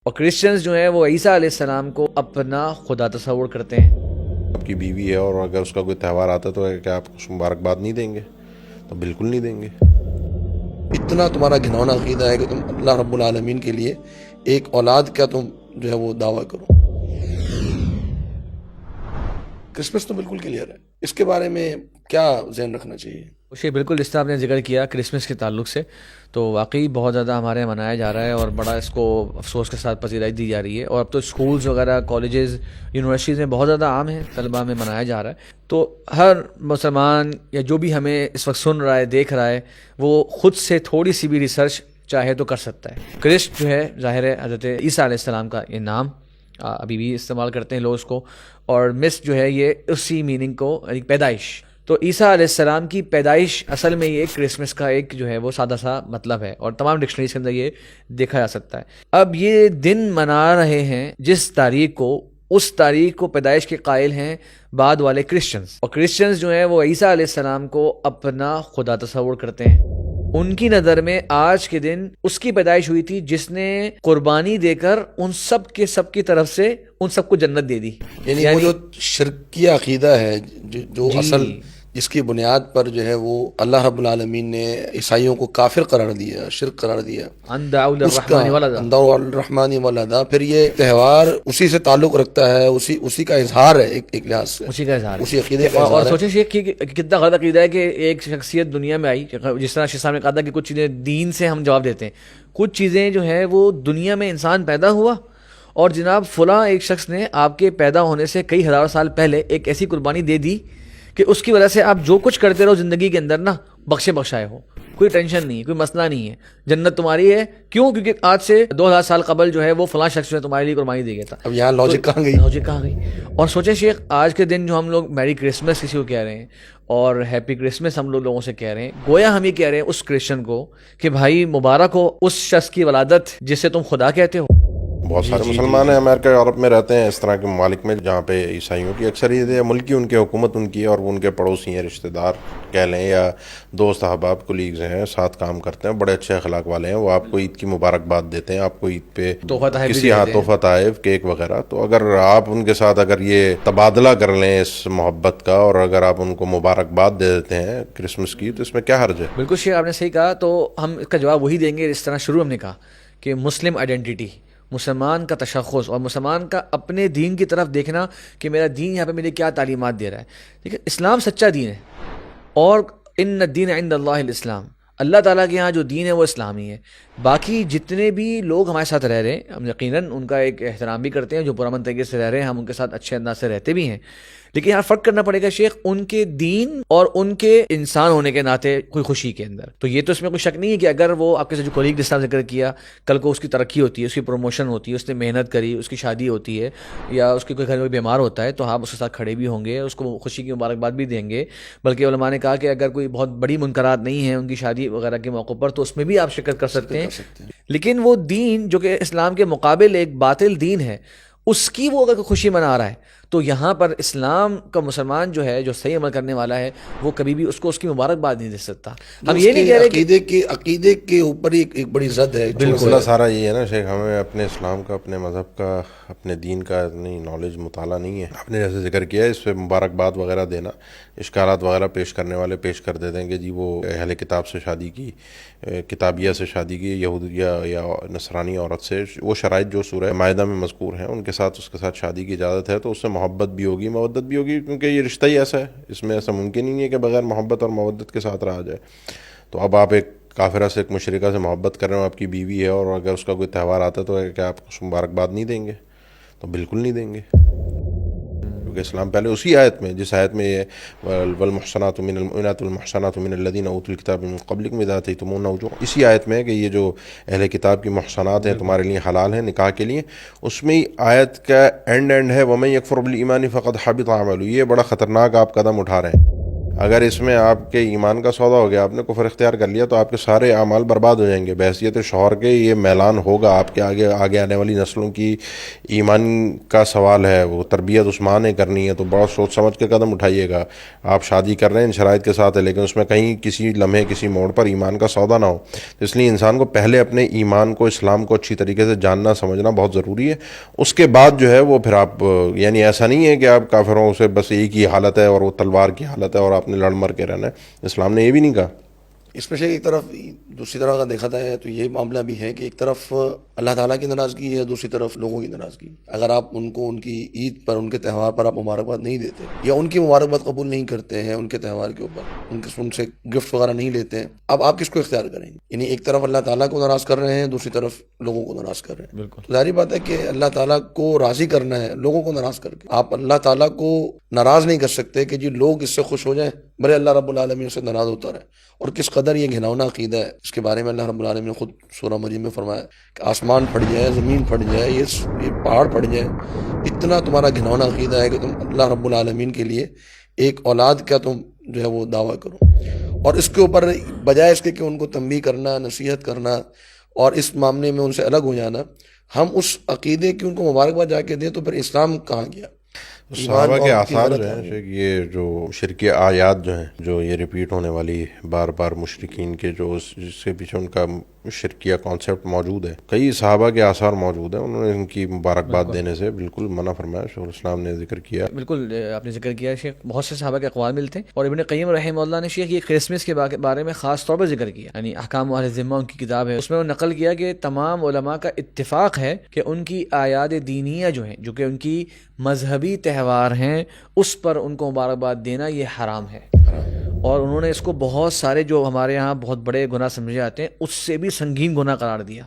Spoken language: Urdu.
اور کرسچنز جو ہیں وہ عیسیٰ علیہ السلام کو اپنا خدا تصور کرتے ہیں۔ آپ کی بیوی ہے اور اگر اس کا کوئی تہوار آتا ہے تو کیا آپ اس مبارکباد نہیں دیں گے؟ تو بالکل نہیں دیں گے۔ اتنا تمہارا گھناؤنا عقیدہ ہے کہ تم اللہ رب العالمین کے لیے ایک اولاد کا تم جو ہے وہ دعویٰ کرو۔ کرسمس تو بالکل کلیئر ہے، اس کے بارے میں کیا ذہن رکھنا چاہیے؟ اسے بالکل اس طرح آپ نے ذکر کیا کرسمس کے تعلق سے، تو واقعی بہت زیادہ ہمارے یہاں منایا جا رہا ہے اور بڑا اس کو افسوس کے ساتھ پذیرائی دی جا رہی ہے، اور اب تو اسکولز وغیرہ کالجز یونیورسٹیز میں بہت زیادہ عام ہے، طلباء میں منایا جا رہا ہے۔ تو ہر مسلمان یا جو بھی ہمیں اس وقت سن رہا ہے دیکھ رہا ہے وہ خود سے تھوڑی سی بھی ریسرچ چاہے تو کر سکتا ہے۔ کرسٹ جو ہے ظاہر ہے حضرت عیسیٰ علیہ السلام کا یہ نام ابھی بھی استعمال کرتے ہیں لوگ اس کو، اور مس جو ہے یہ اسی میننگ کو یعنی پیدائش، تو عیسیٰ علیہ السلام کی پیدائش اصل میں یہ کرسمس کا ایک جو ہے وہ سادہ سا مطلب ہے، اور تمام ڈکشنریز کے اندر یہ دیکھا جا سکتا ہے۔ اب یہ دن منا رہے ہیں جس تاریخ کو، اس تاریخ کو پیدائش کے قائل ہیں بعد والے کرسچنز، اور کرسچنز جو ہیں وہ عیسیٰ علیہ السلام کو اپنا خدا تصور کرتے ہیں۔ ان کی نظر میں آج کے دن اس کی پیدائش ہوئی تھی جس نے قربانی دے کر ان سب کی طرف سے ان سب کو جنت دے دی، یعنی وہ جو شرکیہ عقیدہ ہے جو اصل جس کی بنیاد پر جو ہے وہ اللہ رب العالمین نے عیسائیوں کو کافر قرار دیا، شرک قرار دیا، ان دعوا للرحمن ولدا، ان دعوا للرحمن ولدا، پھر یہ تہوار اسی سے تعلق رکھتا ہے، اسی کا اظہار ہے، ایک لحاظ سے اسی کا اظہار ہے، اسی عقیدے کا اور اظہار ہے۔ سوچیں شیخ کہ کتنا غلط عقیدہ ہے کہ ایک شخصیت دنیا میں آئی، جس طرح شیخ صاحب نے کہا تھا کہ کچھ چیزیں دین سے ہم جواب دیتے ہیں، کچھ چیزیں جو ہیں وہ دنیا میں انسان پیدا ہوا اور جناب فلاں ایک شخص نے آپ کے پیدا ہونے سے کئی ہزار سال پہلے ایک ایسی قربانی دے دی کہ اس کی وجہ سے آپ جو کچھ کرتے رہو زندگی کے اندر نا بخشائے ہو، کوئی ٹینشن نہیں ہے، کوئی مسئلہ نہیں ہے، جنت تمہاری ہے۔ کیوں؟ کیونکہ آج سے 2000 سال قبل جو ہے وہ فلاں شخص جو ہے تمہارے لیے قربانی دے گیا تھا۔ اب یہاں لاجک کہاں گئی؟ لاجک کہاں گئی؟ اور سوچیں شیخ آج کے دن جو ہم لوگ میری کرسمس کسی کو کہہ رہے ہیں اور ہیپی کرسمس ہم لوگوں سے کہہ رہے ہیں، گویا ہم یہ کہہ رہے ہیں اس کرسچن کو کہ بھائی مبارک ہو اس شخص کی ولادت جسے تم خدا کہتے ہو۔ بہت سارے مسلمان ہیں امریکہ یورپ میں رہتے ہیں، اس طرح کے ممالک میں جہاں پہ عیسائیوں کی اکثریت ہے، ملکی ان کی حکومت ان کی ہے، اور وہ ان کے پڑوسی ہیں، رشتہ دار کہہ لیں یا دوست احباب کولیگز ہیں، ساتھ کام کرتے ہیں، بڑے اچھے اخلاق والے ہیں، وہ آپ کو عید کی مبارکباد دیتے ہیں، آپ کو عید پہ کسی تحفہ تحائف کیک وغیرہ۔ تو اگر آپ ان کے ساتھ اگر یہ تبادلہ کر لیں اس محبت کا، اور اگر آپ ان کو مبارکباد دے دیتے ہیں کرسمس کی، تو اس میں کیا حرج ہے؟ بالکل شیخ آپ نے صحیح کہا، تو ہم اس کا جواب وہی دیں گے اس طرح شروع ہم نے کہا کہ مسلم آئیڈینٹی، مسلمان کا تشخص اور مسلمان کا اپنے دین کی طرف دیکھنا کہ میرا دین یہاں پہ مجھے کیا تعلیمات دے رہا ہے۔ ٹھیک ہے، اسلام سچا دین ہے، اور ان الدین عند اللہ الاسلام، اللہ تعالیٰ کے یہاں جو دین ہے وہ اسلامی ہے۔ باقی جتنے بھی لوگ ہمارے ساتھ رہ رہے ہیں ہم یقیناً ان کا ایک احترام بھی کرتے ہیں، جو پرامن طریقے سے رہ رہے ہیں ہم ان کے ساتھ اچھے انداز سے رہتے بھی ہیں، لیکن یہاں فرق کرنا پڑے گا شیخ ان کے دین اور ان کے انسان ہونے کے ناطے کوئی خوشی کے اندر۔ تو یہ تو اس میں کوئی شک نہیں ہے کہ اگر وہ آپ کے ساتھ جو کولیگ جس طرح ذکر کیا، کل کو اس کی ترقی ہوتی ہے، اس کی پروموشن ہوتی ہے، اس نے محنت کری، اس کی شادی ہوتی ہے، یا اس کے کوئی گھر میں بیمار ہوتا ہے، تو آپ اس کے ساتھ کھڑے بھی ہوں گے، اس کو خوشی کی مبارکباد بھی دیں گے۔ بلکہ علماء نے کہا کہ اگر کوئی بہت بڑی منکرات نہیں ہیں ان کی شادی وغیرہ کے موقع پر تو اس میں بھی آپ شرکت کر سکتے ہیں۔ لیکن وہ دین جو کہ اسلام کے مقابل ایک باطل دین ہے، اس کی وہ اگر خوشی منا رہا ہے، تو یہاں پر اسلام کا مسلمان جو ہے جو صحیح عمل کرنے والا ہے وہ کبھی بھی اس کو اس کی مبارکباد نہیں دے سکتا۔ ہم یہ نہیں کہہ رہے کہ عقیدے کے اوپر ایک بڑی زد ہے۔ مسئلہ سارا یہ ہے نا شیخ، ہمیں اپنے اسلام کا، اپنے مذہب کا، اپنے دین کا اتنی نالج مطالعہ نہیں ہے۔ آپ نے جیسے ذکر کیا ہے اس پہ مبارکباد وغیرہ دینا، اشکالات وغیرہ پیش کرنے والے پیش کر دیتے ہیں کہ جی وہ اہل کتاب سے شادی کی، کتابیہ سے شادی کی، یہودیہ یا نصرانی عورت سے، وہ شرائط جو سورہ مائدہ میں مذکور ہیں ان کے ساتھ اس کے ساتھ شادی کی اجازت ہے، تو اس سے محبت بھی ہوگی، مودت بھی ہوگی، کیونکہ یہ رشتہ ہی ایسا ہے، اس میں ایسا ممکن ہی نہیں ہے کہ بغیر محبت اور مودت کے ساتھ رہا جائے۔ تو اب آپ ایک کافرہ سے، ایک مشرکہ سے محبت کر رہے ہو، آپ کی بیوی ہے، اور اگر اس کا کوئی تہوار آتا ہے تو کیا آپ اس مبارکباد نہیں دیں گے؟ تو بالکل نہیں دیں گے، کیونکہ اسلام پہلے اسی آیت میں، جس آیت میں یہ والمحصنات من المؤمنات والمحصنات من الذین اوتوا الکتاب من قبلکم اذا آتیتموہن اجورا، اسی آیت میں کہ یہ جو اہل کتاب کی محصنات ہیں تمہارے لیے حلال ہیں نکاح کے لیے، اس میں آیت کا اینڈ ہے ومن یکفر بالایمان فقد حبط عملہ۔ یہ بڑا خطرناک آپ قدم اٹھا رہے ہیں، اگر اس میں آپ کے ایمان کا سودا ہو گیا, آپ نے کفر اختیار کر لیا, تو آپ کے سارے اعمال برباد ہو جائیں گے. بحیثیت شوہر کے یہ میلان ہوگا آپ کے آگے آنے والی نسلوں کی ایمان کا سوال ہے, وہ تربیت اس ماں نے کرنی ہے, تو بڑا سوچ سمجھ کے قدم اٹھائیے گا. آپ شادی کر رہے ہیں ان شرائط کے ساتھ ہے, لیکن اس میں کہیں کسی لمحے کسی موڑ پر ایمان کا سودا نہ ہو. تو اس لیے انسان کو پہلے اپنے ایمان کو, اسلام کو اچھی طریقے سے جاننا سمجھنا بہت ضروری ہے. اس کے بعد جو ہے وہ پھر آپ, یعنی ایسا نہیں ہے کہ آپ کافروں سے بس ایک ہی حالت ہے اور وہ تلوار کی حالت ہے اور آپ نے لڑ مر کے رہنا ہے. اسلام نے یہ بھی نہیں کہا. اس میں سے ایک طرف دوسری طرح کا دیکھا ہے تو یہ معاملہ بھی ہے کہ ایک طرف اللہ تعالیٰ کی ناراضگی ہے, دوسری طرف لوگوں کی ناراضگی. اگر آپ ان کو ان کی عید پر, ان کے تہوار پر آپ مبارکباد نہیں دیتے, یا ان کی مبارکباد قبول نہیں کرتے ہیں ان کے تہوار کے اوپر, ان سے گفٹ وغیرہ نہیں لیتے ہیں, اب آپ کس کو اختیار کریں گے؟ یعنی ایک طرف اللہ تعالیٰ کو ناراض کر رہے ہیں, دوسری طرف لوگوں کو ناراض کر رہے ہیں. تو ظاہری بات ہے کہ اللہ تعالیٰ کو راضی کرنا ہے لوگوں کو ناراض کر کے. آپ اللہ تعالیٰ کو ناراض نہیں کر سکتے کہ جی لوگ اس سے خوش ہو جائیں, بھلے اللہ رب العالمین سے ناراض ہوتا رہے. اور کس قدر یہ گھناؤنا عقیدہ ہے, اس کے بارے میں اللہ رب العالمین نے خود سورہ مریم میں فرمایا کہ آسمان پھٹ جائے, زمین پھٹ جائے, یہ پہاڑ پھٹ جائے, اتنا تمہارا گھناؤنا عقیدہ ہے کہ تم اللہ رب العالمین کے لیے ایک اولاد کا تم جو ہے وہ دعویٰ کرو. اور اس کے اوپر بجائے اس کے کہ ان کو تنبیہ کرنا, نصیحت کرنا اور اس معاملے میں ان سے الگ ہو جانا, ہم اس عقیدے کی ان کو مبارکباد جا کے دیں, تو پھر اسلام کہاں گیا؟ صحابہ کے آثار جو ہیں شیخ, یہ جو شرکی آیات جو ہیں, جو یہ ریپیٹ ہونے والی بار بار مشرکین کے, جو جس کے پیچھے ان کا شرکیہ کانسیپٹ موجود ہے, کئی صحابہ کے آثار موجود ہیں. انہوں نے ان کی مبارکباد دینے سے بالکل منع فرمایا. شیخ الاسلام نے ذکر کیا, بالکل آپ نے ذکر کیا شیخ, بہت سے صحابہ کے اقوال ملتے ہیں. اور ابن قیم رحمہ اللہ نے شیخ یہ کرسمس کے بارے میں خاص طور پر ذکر کیا, یعنی احکام اہل ذمہ ان کی کتاب ہے, اس میں وہ نقل کیا کہ تمام علماء کا اتفاق ہے کہ ان کی اعیاد دینیہ جو ہیں, جو کہ ان کی مذہبی تہوار ہیں, اس پر ان کو مبارکباد دینا یہ حرام ہے. اور انہوں نے اس کو بہت سارے جو ہمارے ہاں بہت بڑے گناہ سمجھے جاتے ہیں اس سے بھی سنگین گناہ قرار دیا.